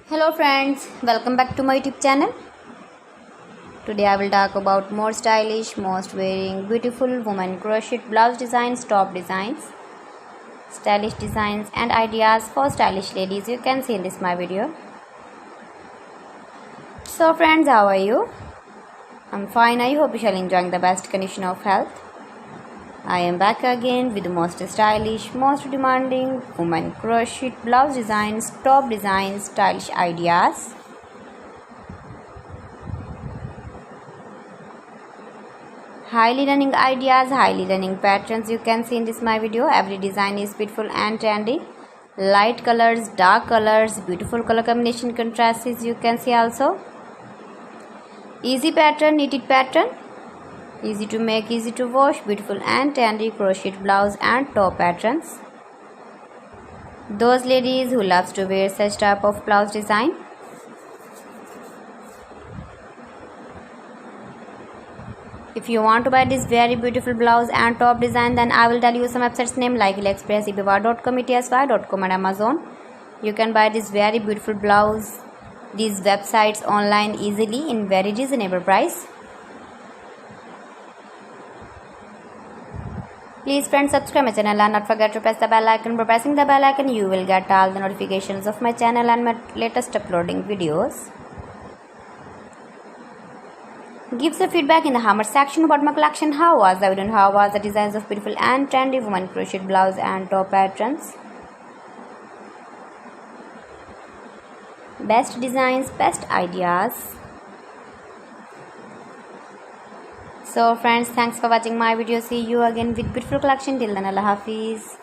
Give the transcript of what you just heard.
Hello friends, welcome back to my YouTube channel. Today I will talk about more stylish, most wearing, beautiful women crochet blouse designs, top designs, stylish designs and ideas for stylish ladies. You can see in this my video. So friends, how are you? I'm fine. I hope you shall enjoying the best condition of health. I am back again with the most stylish, most demanding women crochet blouse designs, top designs, stylish ideas. Highly running ideas, highly running patterns you can see in this my video. Every design is beautiful and trendy. Light colors, dark colors, beautiful color combination contrasts you can see also. Easy pattern, knitted pattern. Easy to make, easy to wash, beautiful and trendy crochet blouse and top patterns. Those ladies who loves to wear such type of blouse design. If you want to buy this very beautiful blouse and top design, then I will tell you some websites name like AliExpress, eBay.com, etsy.com and Amazon. You can buy this very beautiful blouse, these websites online easily in very reasonable price. Please friends, subscribe my channel and not forget to press the bell icon. By pressing the bell icon, you will get all the notifications of my channel and my latest uploading videos. Give the feedback in the comment section about my collection. How was the video and how was the designs of beautiful and trendy women crochet blouse and top patterns. Best designs, best ideas. So friends, thanks for watching my video. See you again with beautiful collection. Till then, Allah Hafiz.